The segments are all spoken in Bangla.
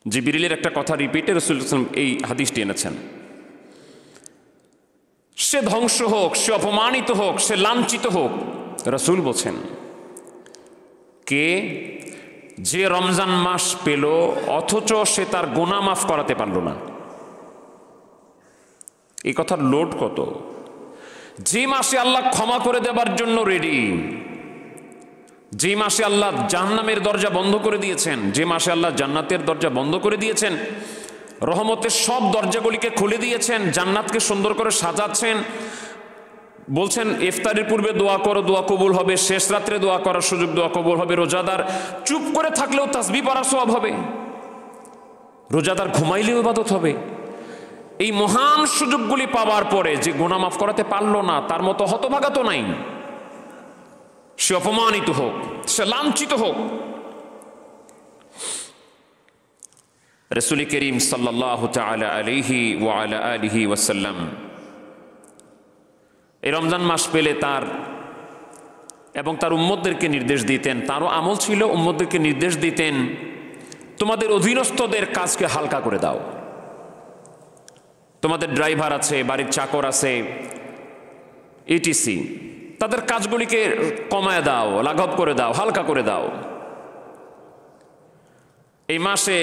জিবরিলের একটা কথা রিপিটে রাসূলুল্লাহ সাল্লাল্লাহু আলাইহি ওয়াসাল্লাম এই হাদিসটি এনেছেন। সে ধ্বংস হোক, সে অপমানিত হোক, সে লাঞ্ছিত হোক, রাসূল বলছেন, কে যে রমজান মাস পেল অথচ সে তার গুনাহ মাফ করাতে পারল না। এই কথার লোড কত! যে মাসে আল্লাহ ক্ষমা করে দেবার জন্য রেডি, যে মাসে আল্লাহ জাহান্নামের দরজা বন্ধ করে দিয়েছেন, যে মাসে আল্লাহ জান্নাতের দরজা বন্ধ করে দিয়েছেন, রহমতের সব দরজাগুলিকে খুলে দিয়েছেন, জান্নাতকে সুন্দর করে সাজাচ্ছেন, বলছেন ইফতারের পূর্বে দোয়া করো, দোয়া কবুল হবে, শেষ রাত্রে দোয়া করার সুযোগ, দোয়া কবুল হবে, রোজাদার চুপ করে থাকলেও তাসবিহ পড়ার সওয়াব হবে, রোজাদার ঘুমাইলেও ইবাদত হবে। এই মহান সুযোগগুলি পাওয়ার পরে যে গুনাহ মাফ করাতে পারলো না, তার মতো হতভাগা তো নাই। সে অপমানিত হোক, সে লাঞ্ছিত হোক। রাসূল করিম সাল্লাল্লাহু তাআলা আলাইহি ওয়া আলা আলিহি ওয়াসাল্লাম এই রমজান মাস পেলে তার এবং তার উম্মতদেরকে নির্দেশ দিতেন, তারও আমল ছিল, উম্মতদেরকে নির্দেশ দিতেন, তোমাদের অধীনস্থদের কাজকে হালকা করে দাও। তোমাদের ড্রাইভার আছে, বাড়ির চাকর আছে, ইটিসি, তাদের কাজগুলিকে কমায় দাও, লাঘব করে দাও, হালকা করে দাও। এই মাসে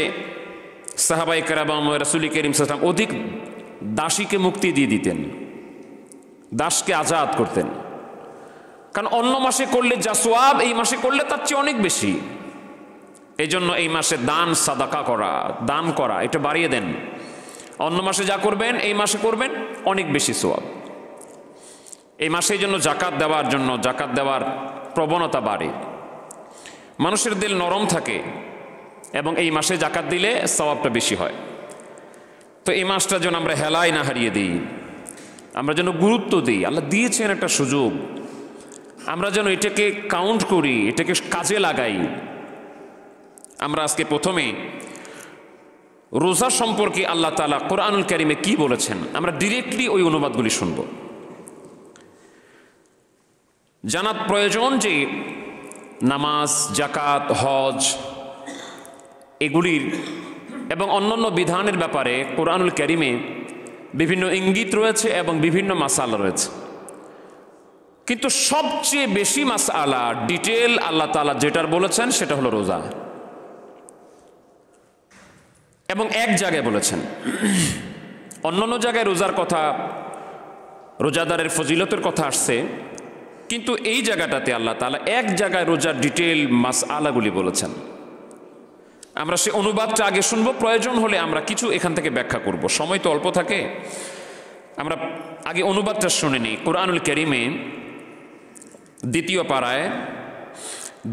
সাহাবায়ে কেরাম রাসূল করিম সাল্লাল্লাহু আলাইহি ওয়াসাল্লাম অধিক দাসীকে মুক্তি দিয়ে দিতেন, দাসকে আজাদ করতেন। কারণ অন্য মাসে করলে যা সওয়াব এই মাসে করলে তার চেয়ে অনেক বেশি। এই জন্য এই মাসে দান সাদাকা করা, দান করা, এটা বাড়িয়ে দেন। অন্য মাসে যা করবেন এই মাসে করবেন অনেক বেশি সওয়াব। এই মাসে এই জন্য জাকাত দেওয়ার প্রবণতা বাড়ে, মানুষের দিল নরম থাকে এবং এই মাসে জাকাত দিলে সওয়াবটা বেশি হয়। তো এই মাসটা যেন আমরা হেলায় না হারিয়ে দিই, আমরা যেন গুরুত্ব দিই। আল্লাহ দিয়েছেন একটা সুযোগ, আমরা যেন এটাকে কাউন্ট করি, এটাকে কাজে লাগাই। আমরা আজকে প্রথমে রোজা সম্পর্কে আল্লাহ তাআলা কোরআনুল কারীমে কি বলেছেন আমরা ডিরেক্টলি ওই অনুবাদগুলি শুনব। জানা প্রয়োজন যে নামাজ, জাকাত, হজ এগুলির এবং অন্যান্য বিধানের ব্যাপারে কোরআনুল কারীমে বিভিন্ন ইঙ্গিত রয়েছে এবং বিভিন্ন মাসআলা রয়েছে, কিন্তু সবচেয়ে বেশি মাসআলা ডিটেল আল্লাহ তাআলা যেটার বলেছেন সেটা হলো রোজা, এবং এক জায়গায় বলেছেন। অন্যান্য জায়গায় রোজার কথা, রোজাদারের ফজিলতের কথা আসছে, কিন্তু এই জায়গাটাতে আল্লাহ তাআলা এক জায়গায় রোজার ডিটেল মাসআলাগুলি বলেছেন। আমরা সে অনুবাদটা আগে শুনবো, প্রয়োজন হলে আমরা কিছু এখান থেকে ব্যাখ্যা করব, সময় তো অল্প থাকে। আমরা আগে অনুবাদটা শুনে নিই। কোরআনুল কারীমে 2য় পারায়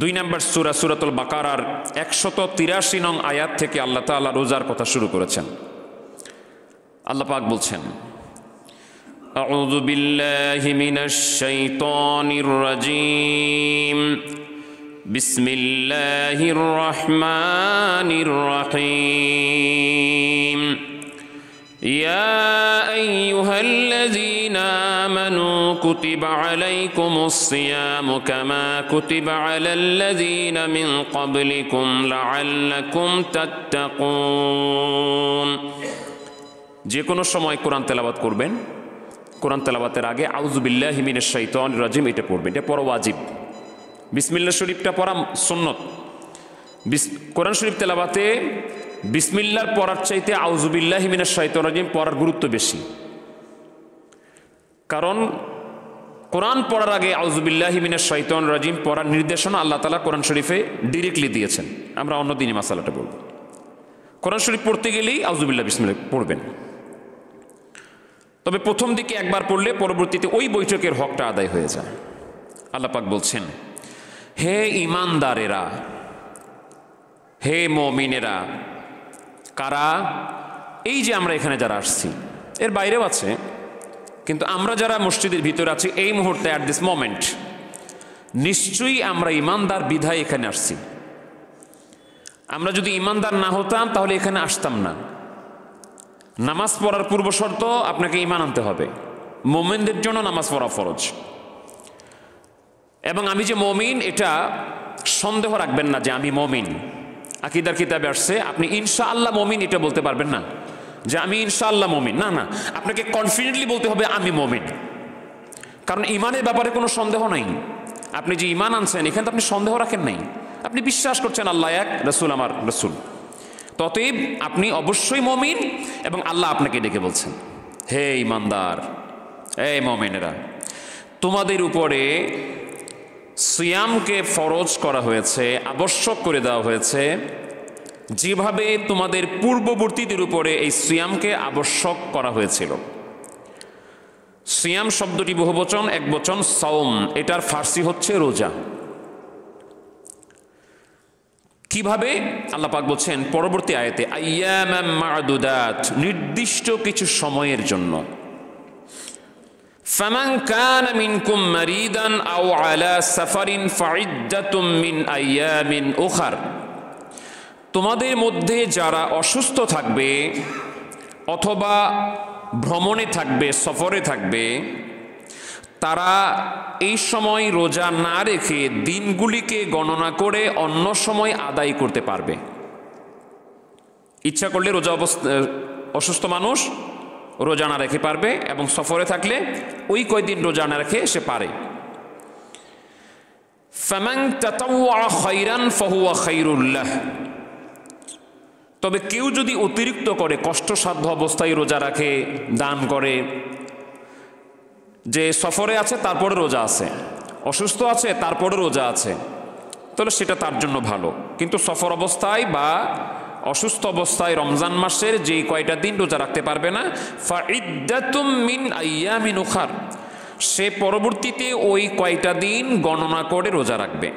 2 নম্বর সূরা সূরাতুল বাকারার 183 নং আয়াত থেকে আল্লাহ তাআলা রোজার কথা শুরু করেছেন। আল্লাহ পাক বলছেন, আউযু বিল্লাহি মিনাশ শাইতানির রাজীম, বিসমিল্লাহির রহমানির রহিম, ইয়া আইয়ুহাল্লাযীনা আমানু কুতিবা আলাইকুমুস সিয়ামু কামা কুতিবা আলাল্লাযীনা মিন ক্বাবলিকুম লাআল্লাকুম তাত্তাকুন। যে কোনো সময় কোরআন তেলাওয়াত করবেন, কোরআন তেলাওয়াতের আগে আউযু বিল্লাহি মিনাশ শাইতানির রাজীম এটা পড়বেন, এটা পড়া ওয়াজিব। বিসমিল্লাহ শরীফটা পড়া সুন্নত। কোরআন শরীফ তেলাওয়াতে বিসমিল্লাহর পড়ার চাইতে আউযু বিল্লাহি মিনাশ শাইতানির রাজীম পড়ার গুরুত্ব বেশি, কারণ কোরআন পড়ার আগে আউযু বিল্লাহি মিনাশ শাইতানির রাজীম পড়ার নির্দেশনা আল্লাহ তাআলা কোরআন শরীফে ডিরেক্টলি দিয়েছেন। আমরা অন্য দিনই মাসালাটা বলব। কোরআন শরীফ পড়তে গেলেই আউযু বিল্লাহি বিসমিল্লাহ পড়বেন, তবে প্রথম দিকে একবার পড়লে পরবর্তীতে ওই বৈঠকের হকটা আদায় হয়ে যায়। আল্লাহ পাক বলছেন, হে ঈমানদারেরা, হে মুমিনেরা। কারা? এই যে আমরা এখানে যারা আসছি, এর বাইরেও আছে, কিন্তু আমরা যারা মসজিদের ভিতরে আছি এই মুহূর্তে অ্যাট দিস মোমেন্ট, নিশ্চয়ই আমরা ঈমানদার বিধায় এখানে আসছি। আমরা যদি ঈমানদার না হতাম তাহলে এখানে আসতাম না। নামাজ পড়ার পূর্ব শর্ত আপনাকে ঈমান আনতে হবে। মুমিনদের জন্য নামাজ পড়া ফরজ, এবং আমি যে মুমিন এটা সন্দেহ রাখবেন না যে আমি মুমিন। আকীদার কিতাবে আসছে আপনি ইনশাআল্লাহ মুমিন এটা বলতে পারবেন না যে আমি ইনশাআল্লাহ মুমিন, না না, আপনাকে কনফিডেন্টলি বলতে হবে আমি মুমিন। কারণ ঈমানের ব্যাপারে কোনো সন্দেহ নাই। আপনি যে ঈমান আনছেন এখানে তো আপনি সন্দেহ রাখেন নাই, আপনি বিশ্বাস করছেন আল্লাহ এক, রাসূল আমার রাসূল, ততএব আপনি অবশ্যই মুমিন। এবং আল্লাহ আপনাকে ডেকে বলছেন, হে ঈমানদার, হে মুমিনেরা, তোমাদের উপরে সিয়ামকে ফরজ করা হয়েছে, আবশ্যক করে দেওয়া হয়েছে, যেভাবে তোমাদের পূর্ববর্তীদের উপরে এই সিয়ামকে আবশ্যক করা হয়েছিল। সিয়াম শব্দটি বহুবচন, একবচন সাওম, এটার ফার্সি হচ্ছে রোজা। কিভাবে? আল্লাহ পাক বলছেন পরবর্তী আয়াতে, আইয়ামাম মা'দুদাত, নির্দিষ্ট কিছু সময়ের জন্য। ফামান কানা মিনকুম মারিদান আও আলা সাফারিন ফাইদ্দাতুম মিন আইয়ামিন উখার, তোমাদের মধ্যে যারা অসুস্থ থাকবে অথবা ভ্রমণে থাকবে, সফরে থাকবে, তারা এই সময় রোজা না রেখে দিনগুলিকে গণনা করে অন্য সময় আদায় করতে পারবে। ইচ্ছা করলে রোজা অসুস্থ মানুষ রোজা না রেখে পারবে, এবং সফরে থাকলে ওই কয়দিন রোজা না রেখে সে পারে। ফামান তাতাওয়া খায়রান ফাহুয়া খায়রুল লাহ, তবে কেউ যদি অতিরিক্ত করে, কষ্টসাধ্য অবস্থায় রোজা রাখে, দান করে, যে সফরে আছে তারপরে রোজা আছে, অসুস্থ আছে তারপরে রোজা আছে, তাহলে সেটা তার জন্য ভালো। কিন্তু সফর অবস্থায় বা অসুস্থ অবস্থায় রমজান মাসের যেই কয়টা দিন রোজা রাখতে পারবে না, ফাইদ্দাতুম মিন আইয়ামিন উখার, সে পরবর্তীতে ওই কয়টা দিন গণনা করে রোজা রাখবে।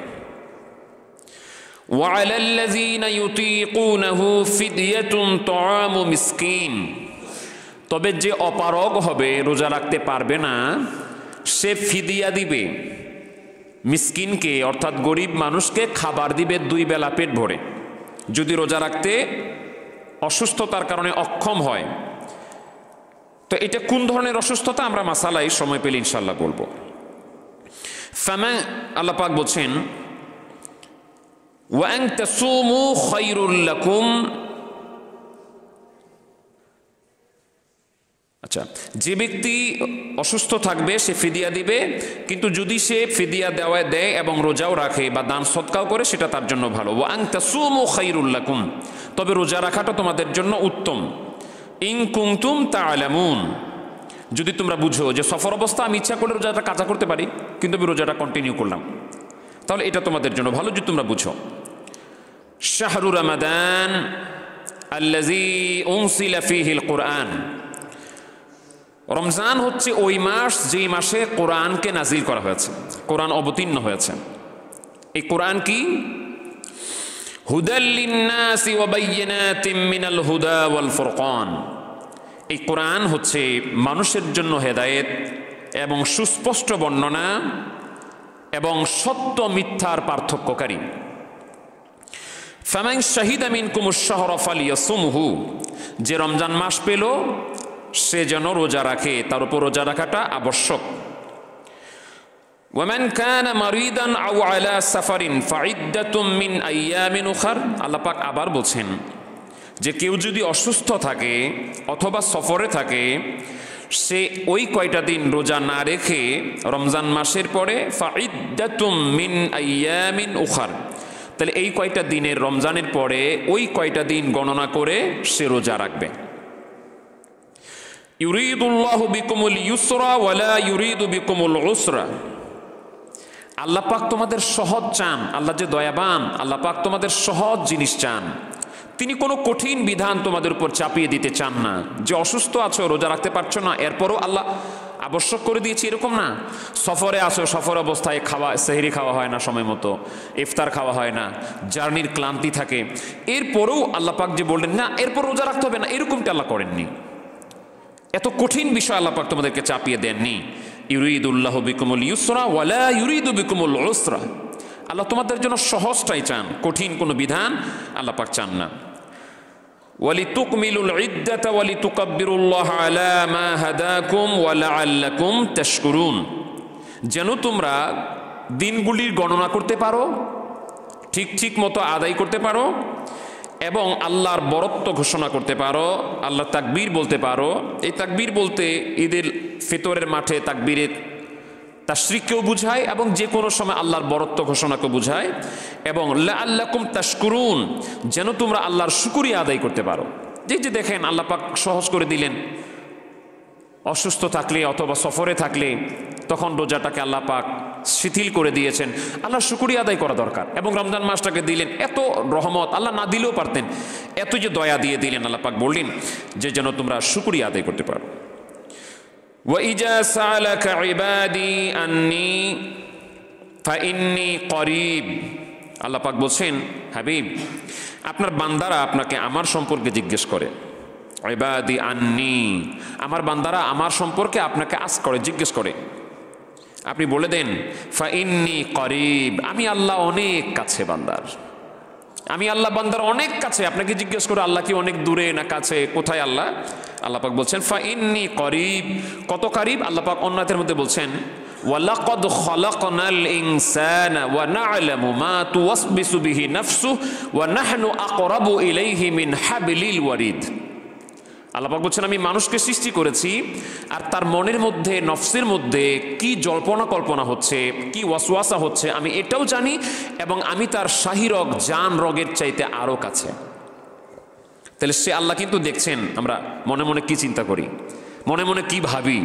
ওয়ালাল্লাযীনা ইউতীকুনাহু ফিদয়াতুন তাআমু মিসকিন, তবে যে অপারগ হবে, রোজা রাখতে পারবে না, সে ফিদিয়া দিবে মিসকিনকে, অর্থাৎ গরিব মানুষকে খাবার দিবে 2 বেলা পেট ভরে, যদি রোজা রাখতে অসুস্থতার কারণে অক্ষম হয়। তো এটা কোন ধরনের অসুস্থতা আমরা মাসালায় সময় পেলে ইনশাআল্লাহ বলবো। ফামান, আল্লাহ পাক বলছেন ওয়া আন তাসুমু খায়রুল লাকুম, আচ্ছা, যে ব্যক্তি অসুস্থ থাকবে সে ফিদিয়া দিবে, কিন্তু যদি সে ফিদিয়া দেয় এবং রোজাও রাখে বা দান সদকাও করে, সেটা তার জন্য ভালো। ওয়া আন তাসুমু খায়রুল লাকুম, তবে রোজা রাখাটা তোমাদের জন্য উত্তম। ইন কুনতুম তা'লামুন, যদি তোমরা বুঝো যে সফর অবস্থা আমি ইচ্ছা করে রোজাটা কাজা করতে পারি, কিন্তু আমি রোজাটা কন্টিনিউ করলাম, তাহলে এটা তোমাদের জন্য ভালো যদি তোমরা বুঝো। শাহরু রমাদান আল্লাযী উনসিলা ফীহিল কুরআন, রমজান হচ্ছে ওই মাস যেই মাসে কোরআনকে নাজিল করা হয়েছে, কোরআন অবতীর্ণ হয়েছে। এই কোরআন কি? হুদাল লিন্নাসি ওয়া বাইয়িনাতিম মিনাল হুদা ওয়াল ফুরকান, এই কোরআন হচ্ছে মানুষের জন্য হেদায়েত এবং সুস্পষ্ট বর্ণনা এবং সত্য মিথ্যার পার্থক্যকারী। ফামান শাহিদা মিনকুমুশ শাহরা ফালিয়াসুমহু, যে রমজান মাস পেল সে যেন রোজা রাখে, তার উপর রোজা রাখাটা আবশ্যক। ওয়ামান কানা মারিদান আও আলা সাফারিন ফাইদ্দাতুম মিন আইয়ামিন উখার, আল্লাহ পাক আবার বলছেন যে কেউ যদি অসুস্থ থাকে অথবা সফরে থাকে, সে ওই কয়টা দিন রোজা না রেখে রমজান মাসের পরে ফাইদ্দাতুম মিন আইয়ামিন উখার, তাহলে এই কয়টা দিনের রমজানের পরে ওই কয়টা দিন গণনা করে সে রোজা রাখবে। ইউরিদুল্লাহু বিকুমুল ইউসরা ওয়ালা ইউরিদু বিকুমুল উসরা, আল্লাহ পাক তোমাদের সহজ চান। আল্লাহ যে দয়াবান, আল্লাহ পাক তোমাদের সহজ জিনিস চান, তিনি কোনো কঠিন বিধান তোমাদের উপর চাপিয়ে দিতে চান না। যে অসুস্থ আছো, রোজা রাখতে পারছো না, এরপরও আল্লাহ আবশ্যক করে দিয়েছে এরকম না। সফরে আছো, সফর অবস্থায় সেহরি খাওয়া হয় না সময় মতো, ইফতার খাওয়া হয় না, জার্নির ক্লান্তি থাকে, এরপরেও আল্লাহ পাক যে বললেন না এরপর রোজা রাখতে হবে না, এরকমটা আল্লাহ করেননি। এত কঠিন বিষয় আল্লাহ পাক তোমাদেরকে চাপিয়ে দেননি। ইউরিদুল্লাহু বিকুমুল ইউসরা ওয়ালা ইউরিদু বিকুমুল উসরা, আল্লাহ তোমাদের জন্য সহজটাই চান, কঠিন কোনো বিধান আল্লাহ পাক চান না। ওয়ালিতুকমিলুল ইদ্দাতা ওয়ালিতুকাব্বিরুল্লাহ আলা মা হাদাকুম ওয়া লাআল্লাকুম তাশকুরুন, যেন তোমরা দিনগুলির গণনা করতে পারো, ঠিক ঠিক মতো আদায় করতে পারো, এবং আল্লাহর বরত্ব ঘোষণা করতে পারো, আল্লাহ তাকবীর বলতে পারো। এই তাকবীর বলতে ঈদের ফিতরের মাঠে তাকবীরের তাশরিককেও বুঝায় এবং যে কোনো সময় আল্লাহর বরত্ব ঘোষণাকে বুঝায়। এবং লাআল্লাকুম তাশকুরুন, যেন তোমরা আল্লাহর শুকরিয়া আদায় করতে পারো। যে দেখেন আল্লাহ পাক সহজ করে দিলেন, অসুস্থ থাকলে অথবা সফরে থাকলে তখন রোজাটাকে আল্লাহ পাক শিথিল করে দিয়েছেন, আল্লাহর শুকরিয়া আদায় করা দরকার। এবং রমজান মাসটাকে দিলেন, এত রহমত, আল্লাহ না দিলেও পারতেন, এত যে দয়া দিয়ে দিলেন, আল্লাহ পাক বললেন যে যেন তোমরা শুকরিয়া আদায় করতে পারো। وَإِذَا سَأَلَكَ عِبَادِي أَنِّي فَإِنِّي قَرِيبٌ, আল্লাহ পাক বলছেন, হাবিব আপনার বান্দারা আপনাকে আমার সম্পর্কে জিজ্ঞেস করে। ইবাদি আন্নি, আমার বান্দারা আমার সম্পর্কে আপনাকে আস করে, জিজ্ঞেস করে। আপনি বলে দেন ফাইন্নি করিব, আমি আল্লাহ অনেক কাছে বান্দার, আমি আল্লাহ বান্দার অনেক কাছে। আপনাকে জিজ্ঞেস করে আল্লাহ কি অনেক দূরে না কাছে, কোথায় আল্লাহ? আল্লাহ পাক বলছেন ফাইন্নি করিব, কত করিব? আল্লাহ পাক অন্য আয়াতের মধ্যে বলছেন ওয়ালাকাদ খালাকনাল ইনসানা ওয়া না'লামু মা তুওয়াসবিসু বিহি নাফসুহু ওয়া নাহনু আকরাবু ইলাইহি মিন হাবলিল ওয়ারিদ। আল্লাহ পাক বলছেন আমি মানুষকে সৃষ্টি করেছি আর তার মনের মধ্যে, নফসের মধ্যে কি জল্পনা কল্পনা হচ্ছে, কি ওয়াসওয়াসা হচ্ছে আমি এটাও জানি, এবং আমি তার শাহীরগ জান রগের চাইতে আরো কাছে। তাহলে সে আল্লাহ কিন্তু দেখছেন আমরা মনে মনে কি চিন্তা করি, মনে মনে কি ভাবি,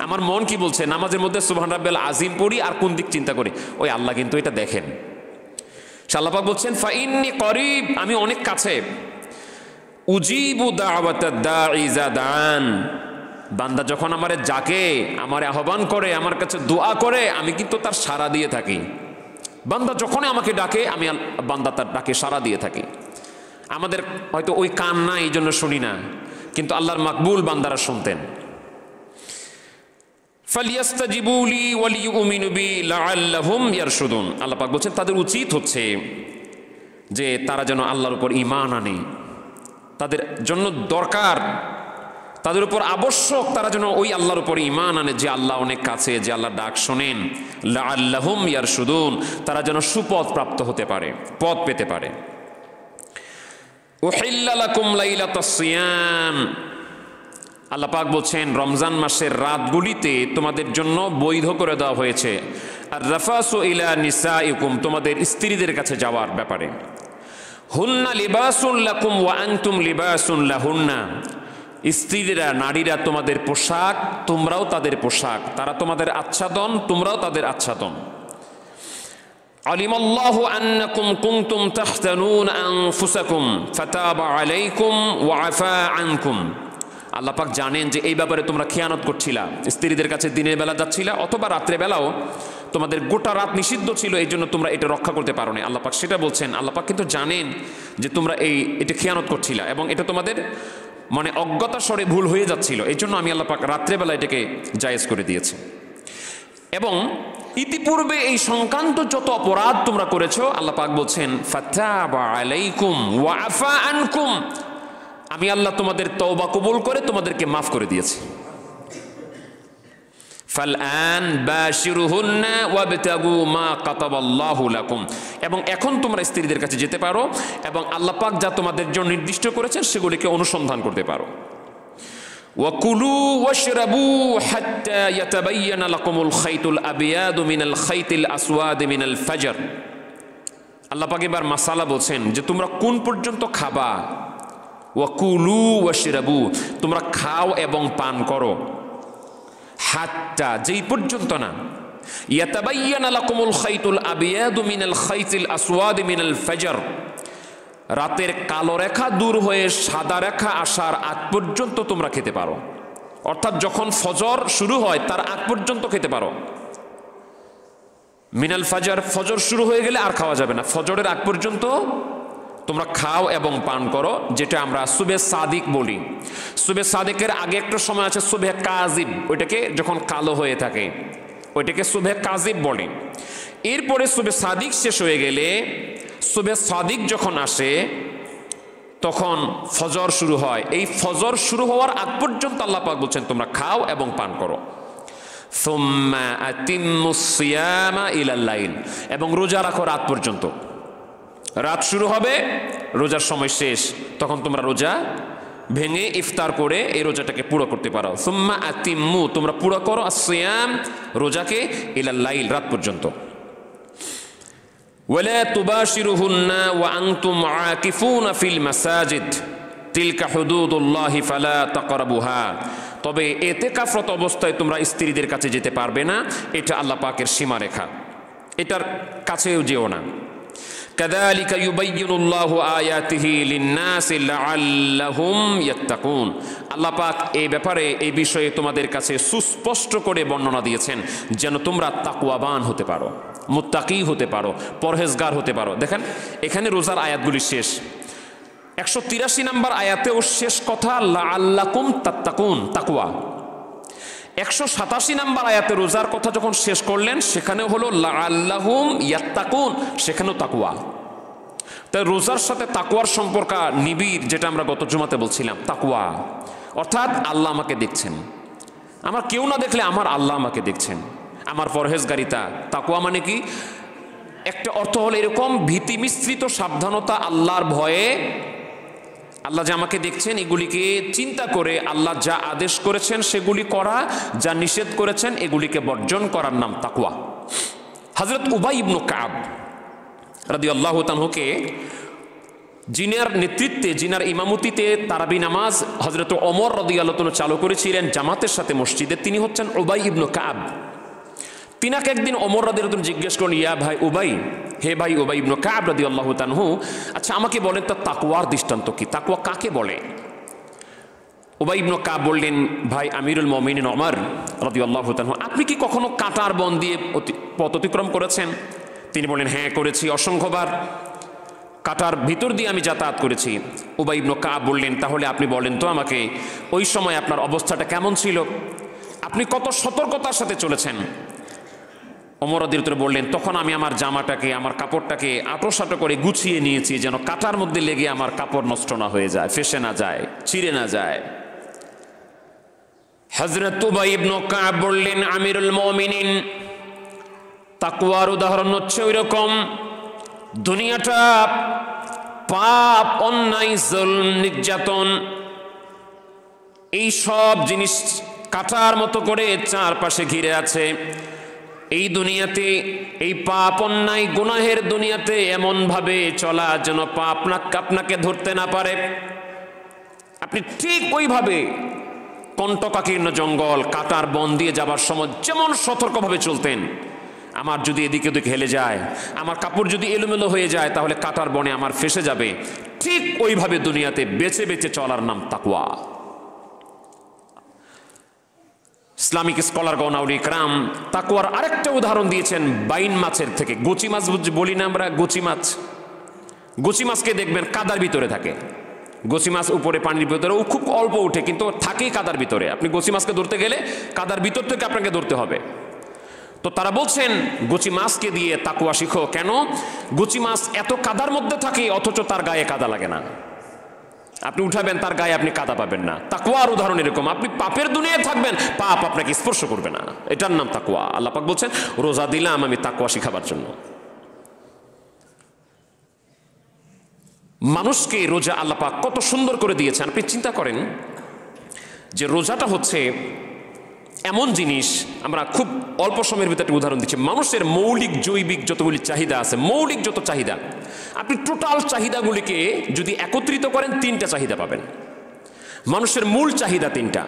আমার মন কি বলছে, নামাজের মধ্যে সুবহান রাব্বিল আযীম পড়ি আর কোন দিক চিন্তা করি, ওই আল্লাহ কিন্তু এটা দেখেন। আল্লাহ পাক বলছেন ফাইন্নি করিব, আমি অনেক কাছে। উজিবু দাওয়াতাদ দাঈ ইযা দাআন, বান্দা যখন আমারে ডাকে, আমারে আহ্বান করে, আমার কাছে দোয়া করে, আমি কিন্তু তার সাড়া দিয়ে থাকি। বান্দা যখন আমাকে ডাকে, আমি বান্দা তার ডাকে সাড়া দিয়ে থাকি। আমাদের হয়তো ওই কান না, এই জন্য শুনি না, কিন্তু আল্লাহর মাকবুল বান্দারা শুনতেন। ফালিয়াস্তাজিবু লি ওয়া লিউমিনু বি লাআল্লাহুম ইয়ারশুদুন, আল্লাহ পাক বলছেন তাদের উচিত হচ্ছে যে তারা যেন আল্লাহর উপর ঈমান আনে, তাদের জন্য দরকার, তাদের উপর আবশ্যক, তারা যেন ওই আল্লাহর উপর ঈমান আনে যে আল্লাহ অনেক কাছে, যে আল্লাহ ডাক শোনেন। লাআল্লাহুম ইয়ারশুদুন, তারা যেন সুপথ প্রাপ্ত হতে পারে, পথ পেতে পারে। উহিল্লা লাকুম লাইলাতাস সিয়াম, আল্লাহ পাক বলছেন রমজান মাসের রাতগুলিতে তোমাদের জন্য বৈধ করে দেওয়া হয়েছে আর রাফাসু ইলা নিসাইকুম, তোমাদের স্ত্রীদের কাছে যাওয়ার ব্যাপারে। হুন্না লিবাসুন লাকুম ওয়া আনতুম লিবাসুন লাহুন্না, স্ত্রীরা, নারীরা তোমাদের পোশাক, তোমরাও তাদের পোশাক, তারা তোমাদের আচ্ছাদন, তোমরাও তাদের আচ্ছাদন। আলিমাল্লাহু আন্নাকুম কুনতুম তাখতানুন আনফুসাকুম ফাতাবা আলাইকুম ওয়া আফা আনকুম, আল্লাহ পাক জানেন যে এই ব্যাপারে তোমরা খেয়ানত করছিলা, স্ত্রীদের কাছে দিনের বেলা যাচ্ছিলা অথবা রাত্রে বেলাও, তোমাদের গোটা রাত নিষিদ্ধ ছিল, এই জন্য তোমরা এটা রক্ষা করতে পারো না। আল্লাহ পাক সেটা বলছেন, আল্লাহ পাক কিন্তু জানেন যে তোমরা এটা খেয়ানত করছিলা এবং এটা তোমাদের মানে অজ্ঞতা স্বরে ভুল হয়ে যাচ্ছিল, এই জন্য আমি আল্লাহ পাক রাত্রেবেলা এটাকে জায়েজ করে দিয়েছি। এবং ইতিপূর্বে এই সংক্রান্ত যত অপরাধ তোমরা করেছো, আল্লাহ পাক বলছেন ফাতাবা আলাইকুম ওয়া আফা আনকুম, আমি আল্লাহ তোমাদের তওবা কবুল করে তোমাদেরকে মাফ করে দিয়েছি। ফালআন বাশিরুহুন্না ওয়াবতাগু মা কাতাবাল্লাহু লাকুম, এবং এখন তোমরা স্ত্রীদের কাছে যেতে পারো এবং আল্লাহ পাক যা তোমাদের জন্য নির্দিষ্ট করেছেন সেগুলিকে অনুসন্ধান করতে পারো। ওয়াকুলু ওয়াশরাবু হাত্তা ইয়াতাবায়্যানা লাকুমুল খাইতুল আবিয়াদু মিনাল খাইতিল আসওয়াদি মিনাল ফাজর, আল্লাহ পাক এবার মাসালা বলছেন যে তোমরা কোন পর্যন্ত খাবা। ওয়াকুলু ওয়াশরাবু, তোমরা খাও এবং পান করো। হাত্তা, যেই পর্যন্ত না, ইয়াতাবায়্যানা লাকুমুল খাইতুল আবিয়াদু মিনাল খাইতিল আসওয়াদি মিনাল ফাজর, রাতের কালো রেখা দূর হয়ে সাদা রেখা আসার আগ পর্যন্ত তোমরা খেতে পারো। অর্থাৎ যখন ফজর শুরু হয় তার আগ পর্যন্ত খেতে পারো। মিনাল ফাজর, ফজর শুরু হয়ে গেলে আর খাওয়া যাবে না, ফজরের আগ পর্যন্ত তোমরা খাও এবং পান করো, যেটা আমরা সুবে সাদিক বলি। সুবে সাদিকের আগে একটা সময় আছে সুবে কাজিব, ওইটাকে যখন কালো হয়ে থাকে ওইটাকে সুবে কাজিব বলে। এরপরে সুবে সাদিক শেষ হয়ে গেলে সুবে সাদিক যখন আসে তখন ফজর শুরু হয়। এই ফজর শুরু হওয়ার আগ পর্যন্ত আল্লাহ পাক বলছেন তোমরা খাও এবং পান করো। সুম্মা আতিম্মুস সিয়ামা ইলাল লাইল, এবং রোজা রাখো রাত পর্যন্ত। রাত শুরু হবে রোজার সময় শেষ, তখন তোমরা রোজা ভেঙে ইফতার করে এই রোজাটাকে পুরো করতে পারো। সুম্মা আতিম্মু, তোমরা পুরো করো আসিয়াম, রোজাকে, ইলাল লাইল, রাত পর্যন্ত। ওয়ালা তুবাশিরুহুন্না ওয়া আনতুম আকিফুনা ফিল মাসাজিদ তিলকা হুদুদুল্লাহি ফালা তাকরাবুহা। তবে ইতিকাফরত অবস্থায় তোমরা স্ত্রীদের কাছে যেতে পারবে না, এটা আল্লাহ পাকের সীমারেখা, এটার কাছেও যেও না। কাযালিকা ইউবাইয়িনুল্লাহু আয়াতিহি লিন-নাসি লাআল্লাহুম ইয়াত্তাকুন। আল্লাহ পাক এই ব্যাপারে, এই বিষয়ে তোমাদের কাছে সুস্পষ্ট করে বর্ণনা দিয়েছেন যেন তোমরা তাকওয়াবান হতে পারো, মুত্তাকি হতে পারো, পরহেজগার হতে পারো। দেখেন এখানে রোজার আয়াতগুলি শেষ, 183 নম্বর আয়াতেও শেষ কথা লাআল্লাকুম তাত্তাকুন, তাকওয়া। 187 নম্বর আয়াতে রোজার কথা যখন শেষ করলেন সেখানে হলো লাআল্লাহুম ইয়াত্তাকুন, সেখানেও তাকওয়া। তাই রোজার সাথে তাকওয়ার সম্পর্ক নিবিড়, যেটা আমরা গত জুমাতে বলছিলাম। তাকওয়া অর্থাৎ আল্লাহ আমাকে দেখছেন, আমার কেউ না দেখলে আমার আল্লাহ আমাকে দেখছেন, আমার পরহেজগারিতা। তাকওয়া মানে কি? একটা অর্থ হলো এরকম, ভীতি মিশ্রিত সাবধানতা, আল্লাহর ভয়ে, আল্লাহ যে আমাকে দেখছেন এগুলিকে চিন্তা করে আল্লাহ যা আদেশ করেছেন সেগুলি করা, যা নিষেধ করেছেন এগুলিকে বর্জন করার নাম তাকওয়া। হযরত উবাই ইবনে কাব রাদিয়াল্লাহু তাআলাকে, জিনার নেতৃত্বে, জিনার ইমামতিতে তারাবি নামাজ হযরত ওমর রাদিয়াল্লাহু তাআলা চালু করেছিলেন জামাতের সাথে মসজিদে, তিনি হচ্ছেন উবাই ইবনে কাব। তিনাকে একদিন ওমর রাদিয়াল্লাহু তাআলা জিজ্ঞেস করলেন, ইয়া ভাই উবাই, হে ভাই উবাই ইবনে কাব রাদিয়াল্লাহু তাআলা, আচ্ছা আমাকে বলেন তো তাকওয়ার দৃষ্টান্ত কি, তাকওয়া কাকে বলে? উবাই ইবনে কাব বললেন, ভাই আমিরুল মুমিনিন ওমর রাদিয়াল্লাহু তাআলা, আপনি কি কখনো কাঁটার বন দিয়ে পথ অতিক্রম করেছেন? তিনি বলেন, হ্যাঁ করেছি, অসংখ্যবার, কাঁটার ভিতর দিয়ে আমি যাতায়াত করেছি। উবাই ইবনে কাব বললেন, তাহলে আপনি বলেন তো আমাকে ওই সময় আপনার অবস্থাটা কেমন ছিল, আপনি কত সতর্কতার সাথে চলেছেন? ওমর রাদিয়াল্লাহু তাআলা বললেন, তখন আমি আমার জামাটাকে, আমার কাপড়টাকে আঁটোসাঁটো করে গুছিয়ে নিয়েছি যেন কাঁটার মধ্যে লেগে আমার কাপড় নষ্ট না হয়ে যায়, ফেসে না যায়, ছিঁড়ে না যায়। হযরত উবাই ইবনে কাব বললেন, আমিরুল মুমিনিন, তাকওয়ার উদাহরণ হচ্ছে ওই রকম, দুনিয়াটা পাপ, অন্যায়, জুলম, নির্যাতন, এই সব জিনিস কাঁটার মতো করে চারপাশে ঘিরে আছে। এই দুনিয়াতে, এই পাপ, অন্যায়, গুনাহের দুনিয়াতে এমন ভাবে চলা যেন পাপ আপনাকে ধরতে না পারে। আপনি ঠিক ওইভাবে কণ্টকাকীর্ণ জঙ্গল, কাঁটার বন দিয়ে যাবার সময় যেমন সতর্কভাবে চলতেন, আমার যদি এদিকে ওদিকে হেলে যায়, আমার কাপড় যদি এলোমেলো হয়ে যায় তাহলে কাঁটার বনে আমার ফেসে যাবে, ঠিক ওইভাবে দুনিয়াতে বেছে বেছে চলার নাম তাকওয়া। ইসলামিক স্কলারগণ, আউলিয়া ইকরাম তাকওয়ার আরেকটা উদাহরণ দিয়েছেন বাইন মাছের থেকে। গুচি মাছ বলি না আমরা, গুচি মাছ, গুচি মাছকে দেখবেন কাদার ভিতরে থাকে। গুচি মাছ উপরে পানির ভিতরে, ও খুব অল্প উঠে কিন্তু থাকেই কাদার ভিতরে। আপনি গুচি মাছকে ধরতে গেলে কাদার ভিতর থেকে আপনাকে ধরতে হবে। তো তারা বলছেন গুচি মাছকে দিয়ে তাকওয়া শিখো। কেন? গুচি মাছ এত কাদার মধ্যে থাকে অথচ তার গায়ে কাদা লাগে না। আপনি উঠাবেন তার গায়ে আপনি কাদা পাবেন না। তাকওয়ার উদাহরণ এরকম, আপনি পাপের দুনিয়ায় থাকবেন, পাপ আপনাকে স্পর্শ করবে না, এটার নাম তাকওয়া। আল্লাহ পাক বলছেন, রোজা দিলাম আমি তাকওয়া শিখাবার জন্য। মানুষকে রোজা আল্লাহ পাক কত সুন্দর করে দিয়েছেন। আপনি চিন্তা করেন যে রোজাটা হচ্ছে এমন জিনিস, আমরা খুব অল্প সময়ের ভিতরে একটা উদাহরণ দিচ্ছি। মানুষের মৌলিক জৈবিক যতগুলি চাহিদা আছে, মৌলিক যত চাহিদা, আপনি টোটাল চাহিদাগুলিকে যদি একত্রিত করেন 3টা চাহিদা পাবেন। মানুষের মূল চাহিদা 3টা।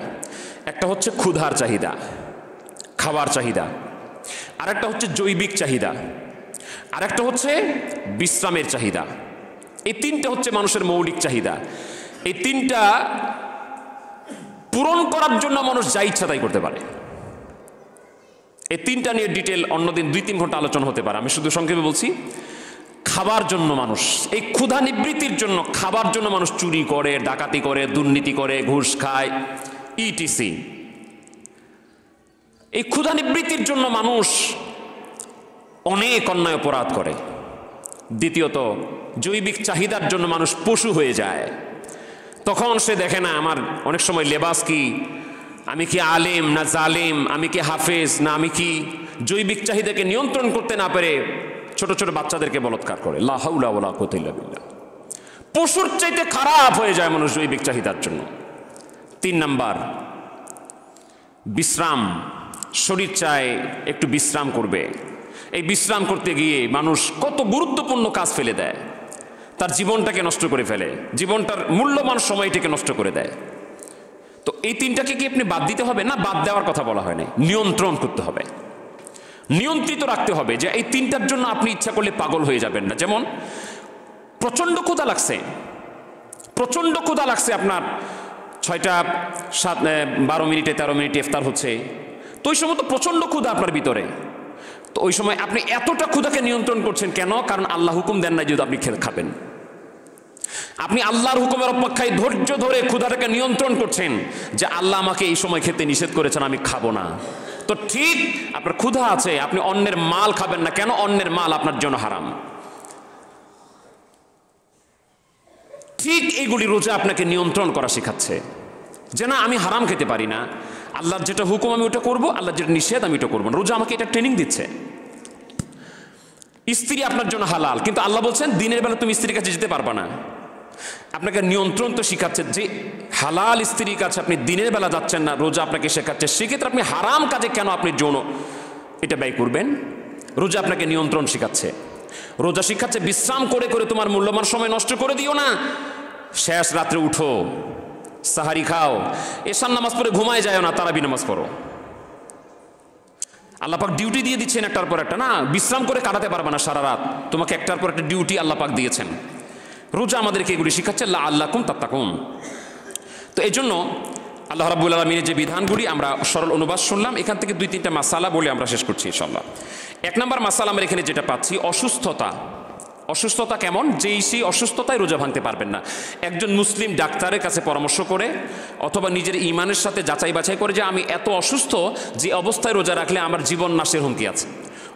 একটা হচ্ছে ক্ষুধার চাহিদা, খাবার চাহিদা, আর একটা হচ্ছে জৈবিক চাহিদা, আর একটা হচ্ছে বিশ্রামের চাহিদা। এই 3টা হচ্ছে মানুষের মৌলিক চাহিদা। এই 3টা পূরণ করার জন্য মানুষ যা ইচ্ছা তাই করতে পারে। এই 3টা নিয়ে ডিটেল অন্যদিন 2-3 ঘন্টা আলোচনা হতে পারে, আমি শুধু সংক্ষেপে বলছি। খাবার জন্য মানুষ, এই ক্ষুধা নিবৃত্তির জন্য খাবার জন্য মানুষ চুরি করে, ডাকাতি করে, দুর্নীতি করে, ঘুষ খায়, ইটিসি। এই ক্ষুধা নিবৃত্তির জন্য মানুষ অনেক অন্যায় অপরাধ করে। দ্বিতীয়ত, জৈবিক চাহিদার জন্য মানুষ পশু হয়ে যায়। তখন সে দেখে না আমার অনেক সময় লেবাস কি, আমি কি আলেম না জালেম, আমি কি হাফেজ না আমি কি। জৈবিক চাহিদাকে নিয়ন্ত্রণ করতে না পেরে ছোট ছোট বাচ্চাদেরকে বলাৎকার করে। লা হাওলা ওয়ালা কুওয়াতা ইল্লা বিল্লাহ। পশুর চাইতে খারাপ হয়ে যায় মানুষ জৈবিক চাহিদার জন্য। 3 নাম্বার, বিশ্রাম। শরীর চায় একটু বিশ্রাম করবে, এই বিশ্রাম করতে গিয়ে মানুষ কত গুরুত্বপূর্ণ কাজ ফেলে দেয়, তার জীবনটাকে নষ্ট করে ফেলে, জীবনটার মূল্যবান সময়টাকে নষ্ট করে দেয়। তো এই 3টাকে কি আপনি বাদ দিতে হবে? না, বাদ দেওয়ার কথা বলা হয় নাই, নিয়ন্ত্রণ করতে হবে, নিয়ন্ত্রিত রাখতে হবে যে এই 3টার জন্য আপনি ইচ্ছা করলে পাগল হয়ে যাবেন না। যেমন প্রচণ্ড ক্ষুধা লাগছে, প্রচণ্ড ক্ষুধা লাগছে আপনার, 6টা 12 মিনিটে 13 মিনিটে ইফতার হচ্ছে, তো ওই সময় তো প্রচণ্ড ক্ষুধা আপনার ভিতরে, তো ওই সময় আপনি এতটা ক্ষুধাকে নিয়ন্ত্রণ করছেন কেন? কারণ আল্লাহ হুকুম দেন নাই যদি আপনি খাবেন। আপনি আল্লাহর হুকুমের অপেক্ষায় ধৈর্য ধরে ক্ষুধাটাকে নিয়ন্ত্রণ করছেন যে আল্লাহ আমাকে এই সময় খেতে নিষেধ করেছেন, আমি খাবো না। তো ঠিক আপনার ক্ষুধা আছে, আপনি অন্যের মাল খাবেন না কেন? অন্যের মাল আপনার জন্য হারাম। ঠিক এইগুলি রোজা আপনাকে নিয়ন্ত্রণ করা শেখাচ্ছে যে না, আমি হারাম খেতে পারি না, আল্লাহর যেটা হুকুম আমি ওটা করবো, আল্লাহর যেটা নিষেধ আমি ওটা করবো না। রোজা আমাকে এটা ট্রেনিং দিচ্ছে। স্ত্রী আপনার জন্য হালাল, কিন্তু আল্লাহ বলছেন দিনের বেলা তুমি স্ত্রীর কাছে যেতে পারবা না। আপনাকে নিয়ন্ত্রণ তো শিখাচ্ছে যে হালাল স্ত্রীর কাছে আপনি দিনের বেলা যাচ্ছেন না, রোজা আপনাকে শেখাচ্ছে সেক্ষেত্রে আপনি হারাম কাজে কেন আপনি যৌন এটা ব্যয় করবেন? রোজা আপনাকে নিয়ন্ত্রণ শিখাচ্ছে। রোজা শিখাচ্ছে বিশ্রাম করে করে তোমার মূল্যবান সময় নষ্ট করে দিও না। শেষ রাত্রে উঠো, সাহারি খাও, এশার নামাজ পড়ে ঘুমায় যায় না, তারাবি নামাজ পড়ো। আল্লাহ পাক ডিউটি দিয়ে দিচ্ছেন একটার পর একটা, না বিশ্রাম করে কাটাতে পারবে না সারা রাত, তোমাকে একটার পর একটা ডিউটি আল্লাহ পাক দিয়েছেন। রোজা আমাদেরকে এগুলি শিখাচ্ছে লাআল্লাকুম তাত্তাকুন। তো এই জন্য আল্লাহ রাব্বুল আলামিনের যে বিধানগুলি আমরা সরল অনুবাদ শুনলাম, এখান থেকে 2-3টা মাসালা বলে আমরা শেষ করছি ইনশাআল্লাহ। 1 নম্বর মাসালা আমরা এখানে যেটা পাচ্ছি, অসুস্থতা। অসুস্থতা কেমন? যেই সেই অসুস্থতায় রোজা ভাঙতে পারবেন না। একজন মুসলিম ডাক্তারের কাছে পরামর্শ করে অথবা নিজের ইমানের সাথে যাচাই বাছাই করে যে আমি এত অসুস্থ যে অবস্থায় রোজা রাখলে আমার জীবন নাশের হুমকি আছে,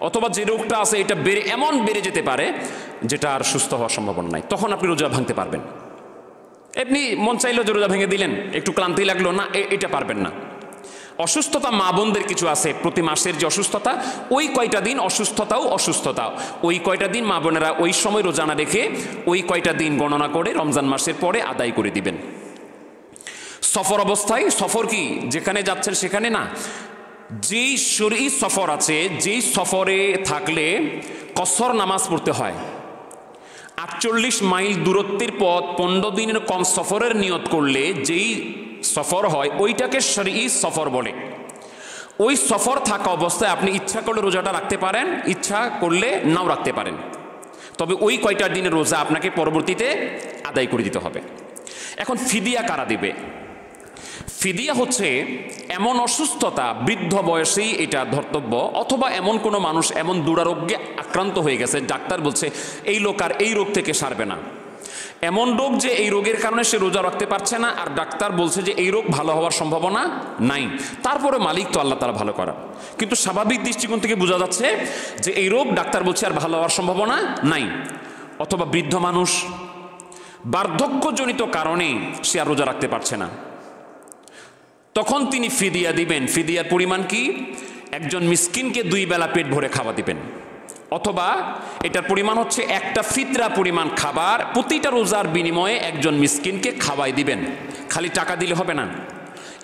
অথবা যে রোগটা আছে এটা এমন বেড়ে যেতে পারে যেটা আর সুস্থ হওয়ার সম্ভাবনা নাই, তখন আপনি রোজা ভাঙতে পারবেন। এমনি মন চাইলো যে রোজা ভেঙে দিলেন, একটু ক্লান্তি লাগলো না, এটা পারবেন না। অসুস্থতা মা বোনদের কিছু আছে, প্রতি মাসের যে অসুস্থতা, ওই কয়টা দিন অসুস্থতা, ওই কয়টা দিন মা বোনেরা ওই সময় রোজা না রেখে ওই কয়টা দিন গণনা করে রমজান মাসের পরে আদায় করে দিবেন। সফর অবস্থায়, সফর কি যেখানে যাচ্ছেন সেখানে না, যেই শরঈ সফর আছে, যেই সফরে থাকলে কসর নামাজ পড়তে হয়, 48 মাইল দূরত্বের পথ 15 দিনের কম সফরের নিয়ত করলে যেই সফর হয় ওইটাকে শরঈ সফর বলে। ওই সফর থাকা অবস্থায় আপনি ইচ্ছা করলে রোজাটা রাখতে পারেন, ইচ্ছা করলে নাও রাখতে পারেন, তবে ওই কয়টা দিনের রোজা আপনাকে পরবর্তীতে আদায় করে দিতে হবে। এখন ফিদিয়া কারা দিবে? ফিদিয়া হচ্ছে এমন অসুস্থতা, বৃদ্ধ বয়সেই এটা ধর্তব্য, অথবা এমন কোনো মানুষ এমন দুরারোগ্যে আক্রান্ত হয়ে গেছে, ডাক্তার বলছে এই লোক আর এই রোগ থেকে সারবে না, এমন রোগ যে এই রোগের কারণে সে রোজা রাখতে পারছে না, আর ডাক্তার বলছে যে এই রোগ ভালো হওয়ার সম্ভাবনা নাই, তারপরে মালিক তো আল্লাহ তাআলা ভালো করার, কিন্তু স্বাভাবিক দৃষ্টিকোণ থেকে বোঝা যাচ্ছে যে এই রোগ ডাক্তার বলছে আর ভালো হওয়ার সম্ভাবনা নাই। অথবা বৃদ্ধ মানুষ, বার্ধক্যজনিত কারণে সে আর রোজা রাখতে পারছে না, তখন তিনি ফিদিয়া দিবেন। ফিদিয়ার পরিমাণ কি? একজন মিসকিনকে 2 বেলা পেট ভরে খাওয়া দিবেন, অথবা এটার পরিমাণ হচ্ছে একটা ফিতরা পরিমাণ খাবার প্রতিটা রোজার বিনিময়ে একজন মিসকিনকে খাওয়াই দিবেন। খালি টাকা দিলে হবে না,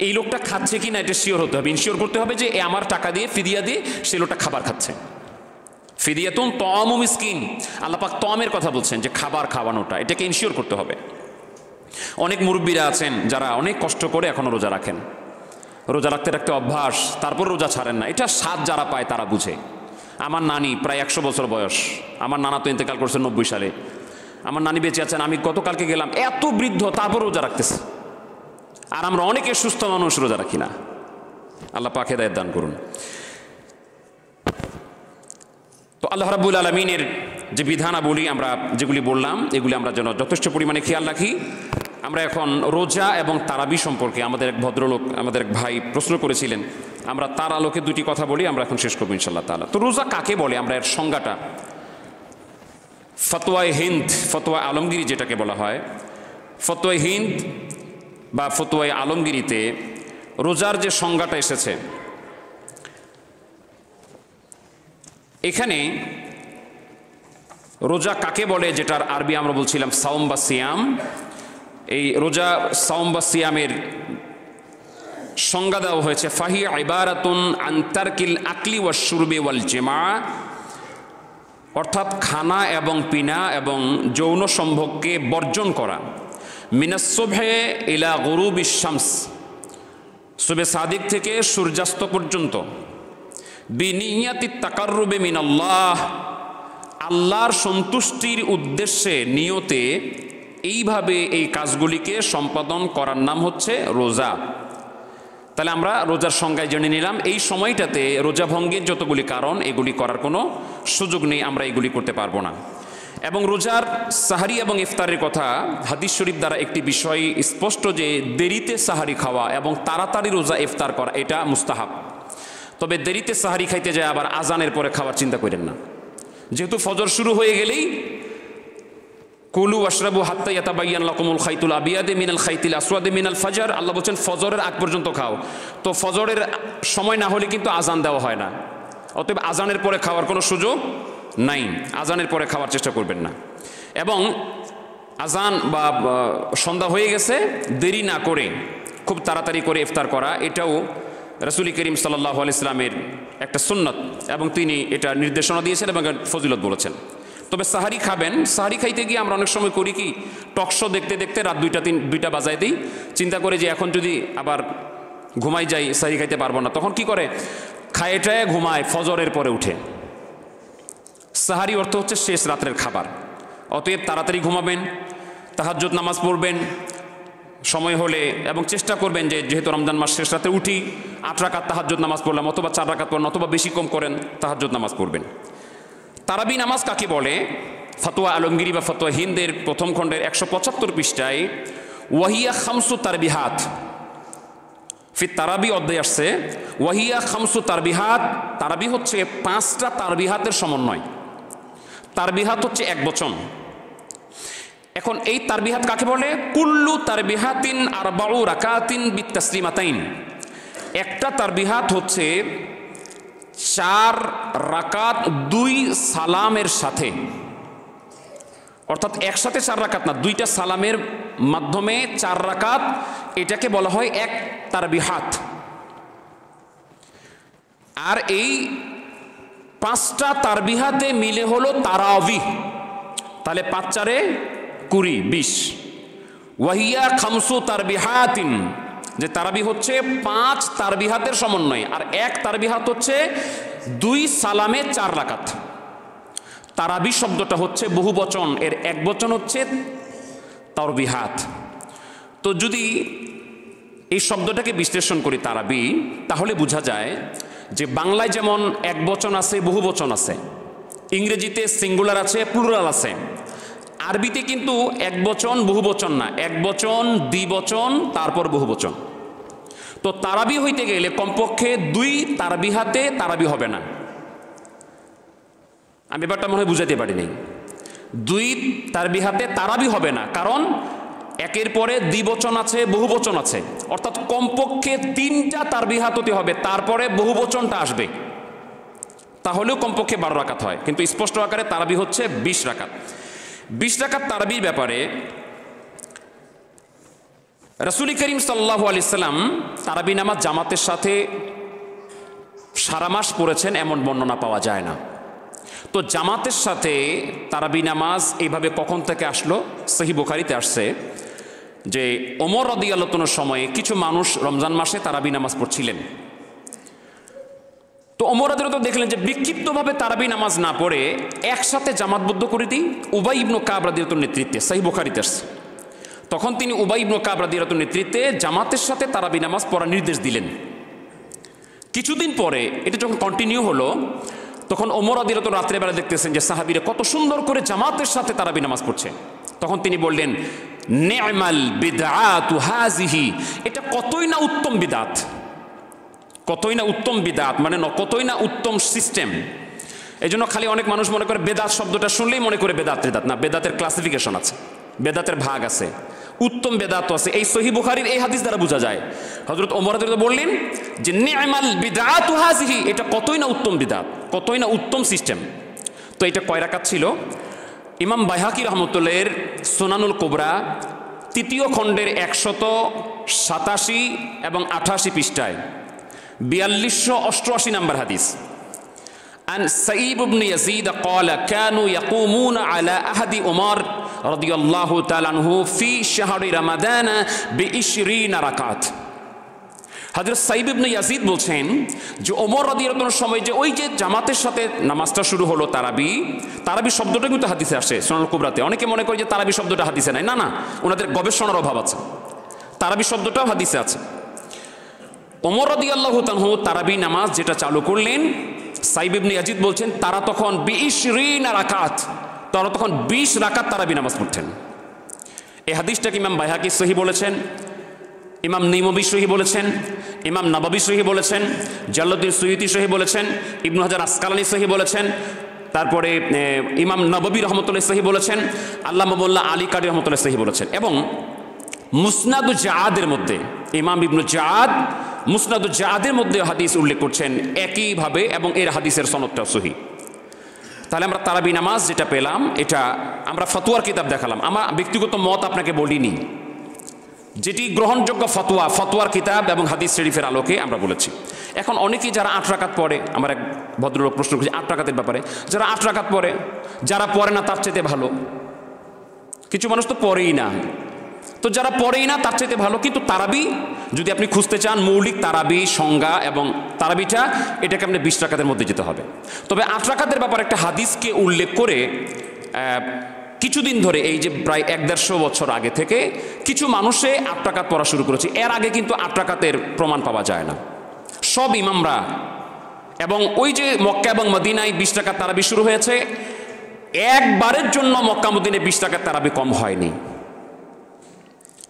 এই লোকটা খাচ্ছে কি না এটা শিওর হতে হবে, ইনশিওর করতে হবে যে আমার টাকা দিয়ে ফিদিয়া দিয়ে সে লোকটা খাবার খাচ্ছে। ফিদিয়াতুন তআমু মিসকিন, আল্লাহ পাক তআমের কথা বলছেন যে খাবার খাওয়ানোটা, এটাকে ইনশিওর করতে হবে। অনেক মুরব্বীরা আছেন যারা অনেক কষ্ট করে এখনো রোজা রাখেন, রোজা রাখতে রাখতে অভ্যাস, তারপর রোজা ছাড়েন না, এটা স্বাদ যারা পায় তারা বুঝে। আমার নানি প্রায় 100 বছর বয়স, আমার নানা তো ইন্তেকাল করছে 90 সালে, আমার নানি বেঁচে আছেন, আমি গতকালকে গেলাম, এত বৃদ্ধ তারপর রোজা রাখতেছে, আর আমরা অনেকে সুস্থ মানুষ রোজা রাখি না। আল্লাহ পাক হেদায়েত দান করুন। তো আল্লাহ রাব্বুল আলামিনের যে বিধানাবলী আমরা যেগুলি বললাম, এগুলি আমরা যেন যথেষ্ট পরিমাণে খেয়াল রাখি। আমরা এখন রোজা এবং তারাবি সম্পর্কে আমাদের এক ভদ্রলোক, আমাদের এক ভাই প্রশ্ন করেছিলেন, আমরা তার আলোকে 2টি কথা বলি, আমরা এখন শেষ করবো ইনশাআল্লাহ তাআলা। তো রোজা কাকে বলে, আমরা এর সংজ্ঞাটা, ফতোয়ায়ে হিন্দ, ফতোয়া আলমগিরি যেটাকে বলা হয়, ফতোয়ায়ে হিন্দ বা ফতোয়ায়ে আলমগিরিতে রোজার যে সংজ্ঞাটা এসেছে, এখানে রোজা কাকে বলে, যেটার আরবি আমরা বলছিলাম সাওম বা সিয়াম। এই রোজা সাওম বা সিয়ামের সংজ্ঞা দেওয়া হয়েছে, ফাহি ইবারাতুন আন তারকিল আকলি ওয়াশ শুরবি ওয়াল জিমা, অর্থাৎ খানা এবং পিনা এবং যৌন সম্ভোগকে বর্জন করা। মিনাস সুবহে ইলা গুরুবিশ শামস, সুবে সাদিক থেকে সূর্যাস্ত পর্যন্ত। বিনিয়াতি তাকাররুবি মিনাল্লাহ, আল্লাহর সন্তুষ্টির উদ্দেশ্যে নিয়তে এইভাবে এই কাজগুলিকে সম্পাদন করার নাম হচ্ছে রোজা। তাহলে আমরা রোজার সংজ্ঞায় জেনে নিলাম। এই সময়টাতে রোজা ভঙ্গের যতগুলি কারণ, এগুলি করার কোনো সুযোগ নেই, আমরা এগুলি করতে পারবো না। এবং রোজার সাহারি এবং ইফতারের কথা হাদিস শরীফ দ্বারা একটি বিষয় স্পষ্ট, যে দেরিতে সাহারি খাওয়া এবং তাড়াতাড়ি রোজা ইফতার করা এটা মুস্তাহাব। তবে দেরিতে সাহারি খাইতে যায় আবার আজানের পরে খাওয়ার চিন্তা করেন না, যেহেতু ফজর শুরু হয়ে গেলেই কুলু ওয়াশরাবু হাত্তা ইয়াতাবায়্যান লাকুমুল খাইতুল আবিয়াদু মিনাল খাইতিল আসওয়াদি মিনাল ফাজর, আল্লাহ বলছেন ফজরের আগ পর্যন্ত খাও। তো ফজরের সময় না হলে কিন্তু আজান দেওয়া হয় না, অতএব আজানের পরে খাওয়ার কোনো সুযোগ নাই, আজানের পরে খাওয়ার চেষ্টা করবেন না। এবং আজান বা সন্ধ্যা হয়ে গেছে দেরি না করে খুব তাড়াতাড়ি করে ইফতার করা, এটাও রাসূল করিম সাল্লাল্লাহু আলাইহি ওয়াসাল্লামের একটা সুন্নাত, এবং তিনি এটা নির্দেশনা দিয়েছেন এবং ফজিলত বলেছেন। তবে সাহারি খাবেন, সাহারি খাইতে গিয়ে আমরা অনেক সময় করি কি, টকশো দেখতে দেখতে রাত 2টা বাজায় দিই, চিন্তা করে যে এখন যদি আবার ঘুমাই যাই সাহারি খাইতে পারবো না, তখন কি করে খায়টায় ঘুমায়, ফজরের পরে উঠে। সাহারি অর্থ হচ্ছে শেষ রাত্রের খাবার, অতএব তাড়াতাড়ি ঘুমাবেন, তাহাজ্জুদ নামাজ পড়বেন সময় হলে, এবং চেষ্টা করবেন যে যেহেতু রমজান মাস শেষ রাতে উঠি 8 রাকাত তাহাজ্জুদ নামাজ পড়লাম, অথবা 4 রাকাত পড়লাম, অথবা বেশি কম করেন তাহাজ্জুদ নামাজ পড়বেন। তারাবি নামাজ কাকে বলে? ফতোয়া আলমগিরি বা ফতোয়া হিন্দের প্রথম খণ্ডের 175 পৃষ্ঠায় ওয়াহিয়া খামসু তারবিহাত ফি তারাবি অধ্যায় আসছে, ওয়াহিয়া খামসু তারবিহাত, তারাবি হচ্ছে 5টা তারবিহাতের সমন্বয়। তারবিহাত হচ্ছে এক বচন। এখন এই তারবিহাত কাকে বলে? কুল্লু তারবিহাতিন আরবাউ রাকাতিন বিতাসলিমাতাইন, একটা তারবিহাত হচ্ছে 4 রাকাত 2 সালামের সাথে, অর্থাৎ একসাথে 4 রাকাত না, 2টা সালামের মাধ্যমে 4 রাকাত, এটাকে বলা হয় এক তারবিহাত। আর এই 5টা তারবিহাতে মিলে হলো তারাবি, তাহলে 5 4 20 20। ওয়াহিয়া খামসু তারবিহাতিন, যে তারাবি হচ্ছে 5 তারবিহাতের সমন্বয়, আর এক তারবিহাত হচ্ছে 2 সালামে 4 রাকাত। তারাবি শব্দটা হচ্ছে বহু বচন, এর এক বচন হচ্ছে তারবিহাত। তো যদি এই শব্দটাকে বিশ্লেষণ করি তারাবি, তাহলে বোঝা যায় যে বাংলায় যেমন এক বচন আছে, বহু বচন আছে, ইংরেজিতে সিঙ্গুলার আছে, প্লুরাল আছে, আরবিতে কিন্তু এক বচন বহু বচন না, এক বচন দ্বিবচন তারপর বহু বচন। তো তারাবি হইতে গেলে কমপক্ষে 2 তারবিহাতে তারাবি হবে না। আমি ব্যাপারটা মনে হয় বুঝাতে পারিনি। 2 তারবিহাতে তারাবি হবে না, কারণ একের পরে দ্বিবচন আছে, বহু বচন আছে, অর্থাৎ কমপক্ষে 3টা তারবিহাত হতে হবে, তারপরে বহু বচনটা আসবে, তাহলেও কমপক্ষে 12 রাকাত হয়। কিন্তু স্পষ্ট আকারে তারাবি হচ্ছে 20 রাকাত। 20 রাকাত তারাবির ব্যাপারে রাসূল করিম সাল্লাল্লাহু আলাইহি সাল্লাম তারাবি নামাজ জামাতের সাথে সারা মাস পড়েছেন এমন বর্ণনা পাওয়া যায় না। তো জামাতের সাথে তারাবি নামাজ এইভাবে কখন থেকে আসলো? সহিহ বুখারীতে আসছে যে ওমর রাদিয়াল্লাহু আনহুর সময়ে কিছু মানুষ রমজান মাসে তারাবি নামাজ পড়ছিলেন। তো ওমর রাদিয়াল্লাহু আনহু দেখলেন যে বিক্ষিপ্তভাবে তারাবি নামাজ না পড়ে একসাথে জামাতবদ্ধ করে দিই উবাই ইবনে কাব রাদিয়াল্লাহু আনহুর নেতৃত্বে, সহিহ বুখারীতে আসছে। তখন তিনি উবাই ইবনে কাব রাদিয়াল্লাহু আনহুর নেতৃত্বে জামাতের সাথে তারাবি নামাজ পড়ার নির্দেশ দিলেন। কিছুদিন পরে এটা যখন কন্টিনিউ হলো, তখন ওমর রাদিয়াল্লাহু আনহু রাত্রেবেলা দেখতেছেন যে সাহাবীরা কত সুন্দর করে জামাতের সাথে তারাবি নামাজ পড়ছে। তখন তিনি বললেন, নি'মাল বিদআতু হাযিহি, এটা কতই না উত্তম বিদআত, কতই না উত্তম বিদআত, মানে কতই না উত্তম সিস্টেম। এই জন্য খালি অনেক মানুষ মনে করে বেদাত শব্দটা শুনলেই মনে করে বেদাত বেদাত না, বেদাতের ক্লাসিফিকেশন আছে, বেদাতের ভাগ আছে, উত্তম বেদাত আছে। এই সহিহ বুখারীর এই হাদিস দ্বারা বোঝা যায়। হযরত ওমর রাদিয়াল্লাহু আনহু বললেন যে নি'মাল বিদআতু হাযিহি, এটা কতই না উত্তম বিদআত, কতই না উত্তম সিস্টেম। তো এটা কয় রাকাত ছিল? ইমাম বাইহাকি রহমতুল্লাহের সুনানুল কুবরা 3য় খণ্ডের 187 এবং 88 পৃষ্ঠায় 4288 নম্বর হাদিস। عن سعيد بن يزيد قال كانوا يقومون على عهد عمر رضي الله تعالى عنه في شهر رمضان ب20 ركعات। হযরত সাইব ইবনে ইয়াজিদ বলছেন যে ওমর রাদিয়াল্লাহু আনহুর সময় যে ওই যে জামাতের সাথে নামাজটা শুরু হলো তারাবি শব্দটা কিন্তু হাদিসে আসে সুনানুল কুবরাতে। অনেকে মনে করে যে তারাবি শব্দটা হাদিসে নাই, না না, ওনাদের গবেষণার অভাব আছে, তারাবি শব্দটাও হাদিসে আছে। ওমর রাদিয়াল্লাহু তাআলা তারাবি নামাজ যেটা চালু করলেন, সাইব ইবনে ইয়াজিদ বলছেন তারা তখন 20 রাকাত, তারা তখন 20 রাকাত তারাবি নামাজ পড়তেন। এই হাদিসটাকে ইমাম বাইহাকি সহিহ বলেছেন, ইমাম নিমবি সহিহ বলেছেন, ইমাম নববী সহিহ বলেছেন, জালালউদ্দিন সুয়ুতি সহিহ বলেছেন, ইবনে হাজার আসকালানী সহিহ বলেছেন, তারপরে ইমাম নববী রহমতুল্লাহ সহিহ বলেছেন, আল্লামা মোল্লা আলী কারি রহমতুল্লাহ সহিহ বলেছেন। এবং মুসনাদু জাআদের মধ্যে ইমাম ইবনু জাআদ মুসনাদু জাআদের মধ্যে হাদিস উল্লেখ করছেন একইভাবে, এবং এর হাদিসের সনদটাও সহিহ। তাহলে আমরা তারাবি নামাজ যেটা পেলাম, এটা আমরা ফতোয়ার কিতাব দেখালাম, আমার ব্যক্তিগত মত আপনাকে বলিনি, যেটি গ্রহণযোগ্য ফতোয়ার কিতাব এবং হাদিস শরীফের আলোকে আমরা বলেছি। এখন অনেকেই যারা 8 রাকাত পড়ে, আমার এক ভদ্রলোক প্রশ্ন করছে 8 রাকাতের ব্যাপারে, যারা 8 রাকাত পড়ে, যারা পড়ে না তার চাইতে ভালো। কিছু মানুষ তো পড়েই না, তো যারা পড়েই না তার চাইতে ভালো। কিন্তু তারাবি যদি আপনি খুঁজতে চান, মৌলিক তারাবি সংজ্ঞা এবং তারাবিটা, এটাকে আপনি 20 রাকাতের মধ্যে যেতে হবে। তবে 8 রাকাতের ব্যাপারে একটা হাদিসকে উল্লেখ করে কিছুদিন ধরে, এই যে প্রায় 1-150 বছর আগে থেকে কিছু মানুষে 8 রাকাত পড়া শুরু করেছে। এর আগে কিন্তু 8 রাকাতের প্রমাণ পাওয়া যায় না। সব ইমামরা, এবং ওই যে মক্কা এবং মদিনায় 20 রাকাত তারাবি শুরু হয়েছে, একবারের জন্য মক্কা মদিনায় 20 রাকাত তারাবি কম হয়নি,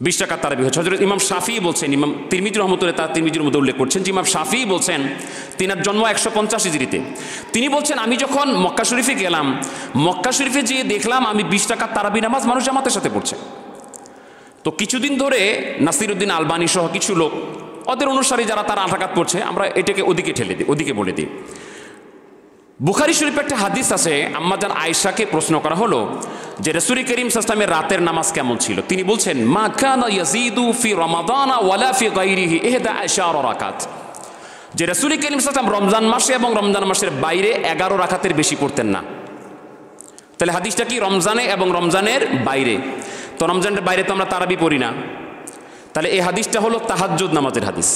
20 রাকাত তারাবি হচ্ছে। হযরত ইমাম শাফিঈ বলছেন, ইমাম তিরমিজি রহমতুল্লাহ তার তিরমিজির মধ্যে উল্লেখ করছেন যে ইমাম শাফিঈ বলছেন, তিনার জন্ম 150 হিজরিতে, তিনি বলছেন আমি যখন মক্কা শরীফে গেলাম, মক্কা শরীফে যেয়ে দেখলাম আমি 20 রাকাত তারাবি নামাজ মানুষ জামাতের সাথে পড়ছে। তো কিছুদিন ধরে নাসিরউদ্দিন আলবানী সহ কিছু লোক, ওদের অনুসারী যারা তারা 8 রাকাত পড়ছে, আমরা এটাকে ওদিকে ঠেলে দিই, ওদিকে বলে দিই। বুখারী শরীফে একটা হাদিস আছে, আম্মাজান আয়েশাকে প্রশ্ন করা হলো যে রাসূল করিম সাল্লাল্লাহু আলাইহি ওয়াসাল্লামের রাতের নামাজ কেমন ছিল। তিনি বলছেন মা কানা ইয়াজিদু ফি রমাদান ওয়ালা ফি গায়রিহি 11 রাকাত, যে রাসূল করিম সাল্লাল্লাহু আলাইহি ওয়াসাল্লাম রমজান মাসে এবং রমজান মাসের বাইরে 11 রাকাতের বেশি পড়তেন না। তাহলে হাদিসটা কি? রমজানে এবং রমজানের বাইরে। তো রমজানের বাইরে তো আমরা তারাবি পড়ি না, তাহলে এই হাদিসটা হলো তাহাজ্জুদ নামাজের হাদিস।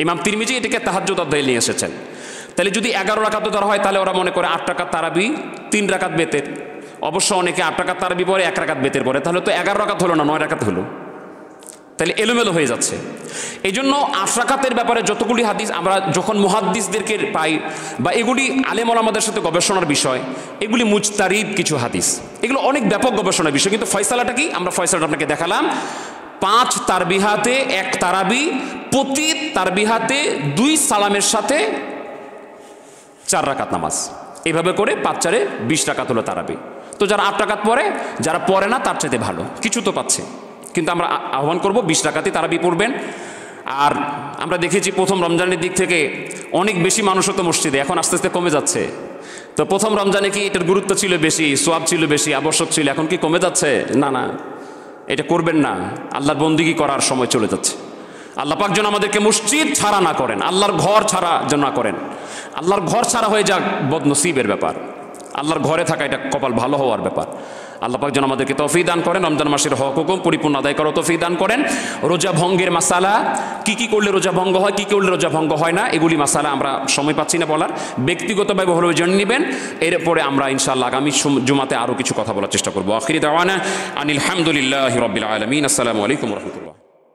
ইমাম তিরমিজি এটাকে তাহাজ্জুদ অধ্যায়ে নিয়ে এসেছেন। তাহলে যদি 11 রাকাত ধরা হয়, তাহলে ওরা মনে করে 8 রাকাত তারাবি, 3 রাকাত বেতের। অবশ্য অনেকে 8 রাকাত তারাবি পড়ে, 1 রাকাত বেতের পড়ে, তাহলে তো 11 রাকাত হলো না, 9 রাকাত হলো। তাহলে এলোমেলো হয়ে যাচ্ছে। এই জন্য 8 রাকাতের ব্যাপারে যতগুলি হাদিস আমরা যখন মুহাদ্দিসদেরকে পাই, বা এগুলি আলেম ওলামাদের সাথে গবেষণার বিষয়, এগুলি মুজতারিদ কিছু হাদিস, এগুলো অনেক ব্যাপক গবেষণার বিষয়। কিন্তু ফয়সালাটা কি? আমরা ফয়সালাটা আপনাকে দেখালাম। 5 তারবিহাতে 1 তারাবি, প্রতি তারবিহাতে 2 সালামের সাথে 4 রাকাত নামাজ, এইভাবে করে 5-4 20 রাকাত হলো তারাবি। তো যারা 8 রাকাত পড়ে, যারা পড়ে না তার চাইতে ভালো, কিছু তো পাচ্ছে। কিন্তু আমরা আহ্বান করব 20 রাকাতই তারাবি পড়বেন। আর আমরা দেখেছি প্রথম রমজানের দিক থেকে অনেক বেশি মানুষ হতো মসজিদে, এখন আস্তে আস্তে কমে যাচ্ছে। তো প্রথম রমজানে কি এটার গুরুত্ব ছিল বেশি, সোয়াব ছিল বেশি, আবশ্যক ছিল, এখন কি কমে যাচ্ছে? না না, এটা করবেন না। আল্লাহর বন্দিগি করার সময় চলে যাচ্ছে। আল্লাহ পাক যেন আমাদেরকে মসজিদ ছাড়া না করেন, আল্লাহর ঘর ছাড়া যেন না করেন। আল্লাহর ঘর ছাড়া হয়ে যাক বদনসিবের ব্যাপার, আল্লাহর ঘরে থাকা এটা কপাল ভালো হওয়ার ব্যাপার। আল্লাহ পাক যেন আমাদেরকে তৌফিক দান করেন, রমজান মাসের হক হুকুম পরিপূর্ণ আদায় করার তৌফিক দান করেন। রোজা ভঙ্গের মাসালা, কি করলে রোজা ভঙ্গ হয়, কি করলে রোজা ভঙ্গ হয় না, এগুলি মাসালা আমরা সময় পাচ্ছি না বলার, ব্যক্তিগতভাবে হলেও জেনে নেবেন। এরপরে আমরা ইনশাআল্লাহ আগামী জুমাতে আরও কিছু কথা বলার চেষ্টা করবো। আখিরি দাওয়ানা আনিল হামদুলিল্লাহি রাব্বিল আলামিন। আসসালামু আলাইকুম ওয়া রাহমাতুল্লাহ।